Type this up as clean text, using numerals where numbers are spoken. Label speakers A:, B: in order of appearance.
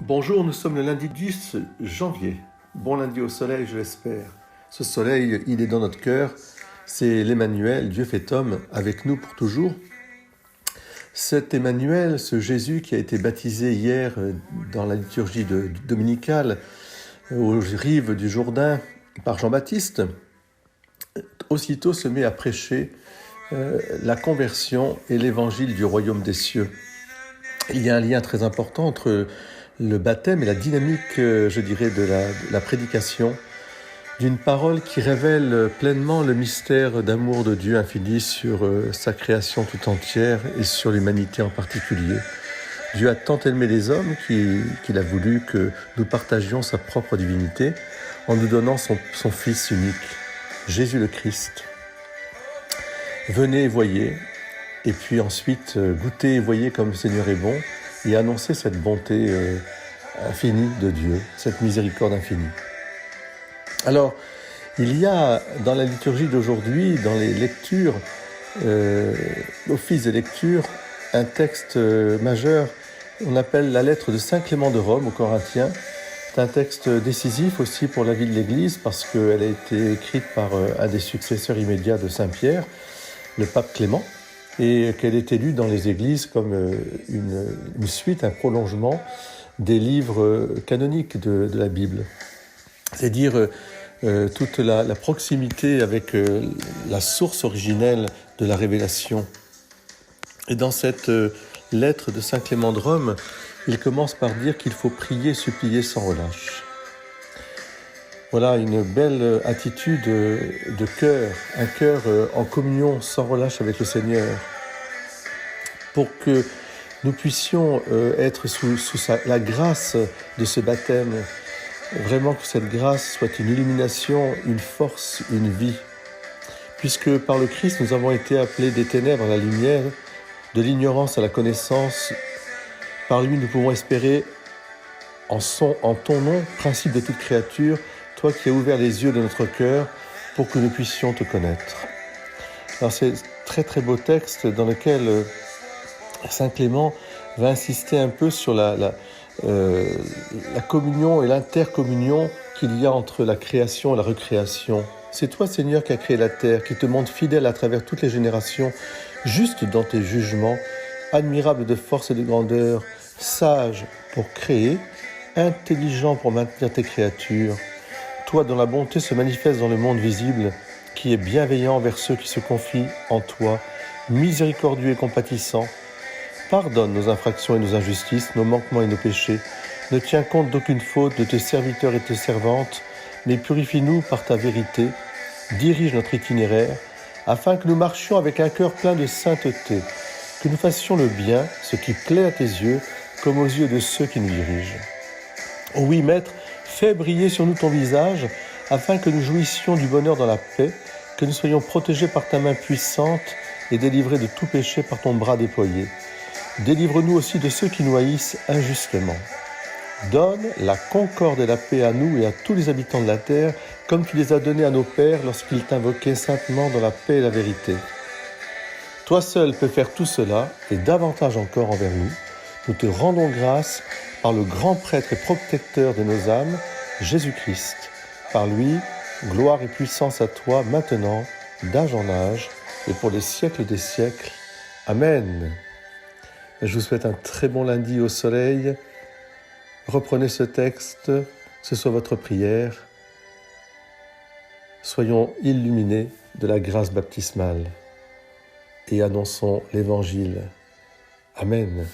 A: Bonjour, nous sommes le lundi 10 janvier. Bon lundi au soleil, je l'espère. Ce soleil, il est dans notre cœur. C'est l'Emmanuel, Dieu fait homme, avec nous pour toujours. Cet Emmanuel, ce Jésus qui a été baptisé hier dans la liturgie dominicale aux rives du Jourdain par Jean-Baptiste, aussitôt se met à prêcher la conversion et l'évangile du royaume des cieux. Il y a un lien très important entre le baptême et la dynamique, je dirais, de la prédication, d'une parole qui révèle pleinement le mystère d'amour de Dieu infini sur sa création tout entière et sur l'humanité en particulier. Dieu a tant aimé les hommes qu'il a voulu que nous partagions sa propre divinité en nous donnant son Fils unique, Jésus le Christ. Venez et voyez, et puis ensuite goûtez et voyez comme le Seigneur est bon, et annoncer cette bonté infinie de Dieu, cette miséricorde infinie. Alors, il y a dans la liturgie d'aujourd'hui, dans les lectures, l'office des lectures, un texte majeur, on appelle la lettre de Saint Clément de Rome aux Corinthiens. C'est un texte décisif aussi pour la vie de l'Église parce qu'elle a été écrite par un des successeurs immédiats de Saint Pierre, le pape Clément, et qu'elle est lue dans les églises comme une suite, un prolongement des livres canoniques de la Bible. C'est-à-dire toute la proximité avec la source originelle de la révélation. Et dans cette lettre de Saint Clément de Rome, il commence par dire qu'il faut prier et supplier sans relâche. Voilà une belle attitude de cœur, un cœur en communion sans relâche avec le Seigneur, pour que nous puissions être sous la grâce de ce baptême, vraiment que cette grâce soit une illumination, une force, une vie, puisque par le Christ nous avons été appelés des ténèbres à la lumière, de l'ignorance à la connaissance. Par lui nous pouvons espérer en ton nom, principe de toute créature, toi qui as ouvert les yeux de notre cœur pour que nous puissions te connaître. Alors c'est très très beau texte dans lequel Saint Clément va insister un peu sur la communion et l'intercommunion qu'il y a entre la création et la recréation. C'est toi, Seigneur, qui as créé la terre, qui te montre fidèle à travers toutes les générations, juste dans tes jugements, admirable de force et de grandeur, sage pour créer, intelligent pour maintenir tes créatures. Toi, dont la bonté se manifeste dans le monde visible, qui est bienveillant envers ceux qui se confient en toi, miséricordieux et compatissant, pardonne nos infractions et nos injustices, nos manquements et nos péchés. Ne tiens compte d'aucune faute de tes serviteurs et tes servantes, mais purifie-nous par ta vérité. Dirige notre itinéraire, afin que nous marchions avec un cœur plein de sainteté, que nous fassions le bien, ce qui plaît à tes yeux, comme aux yeux de ceux qui nous dirigent. Oh oui, Maître, fais briller sur nous ton visage, afin que nous jouissions du bonheur dans la paix, que nous soyons protégés par ta main puissante et délivrés de tout péché par ton bras déployé. Délivre-nous aussi de ceux qui nous haïssent injustement. Donne la concorde et la paix à nous et à tous les habitants de la terre, comme tu les as donnés à nos pères lorsqu'ils t'invoquaient saintement dans la paix et la vérité. Toi seul peux faire tout cela, et davantage encore envers nous. Nous te rendons grâce par le grand prêtre et protecteur de nos âmes, Jésus-Christ. Par lui, gloire et puissance à toi maintenant, d'âge en âge, et pour les siècles des siècles. Amen. Je vous souhaite un très bon lundi au soleil. Reprenez ce texte, que ce soit votre prière. Soyons illuminés de la grâce baptismale et annonçons l'Évangile. Amen.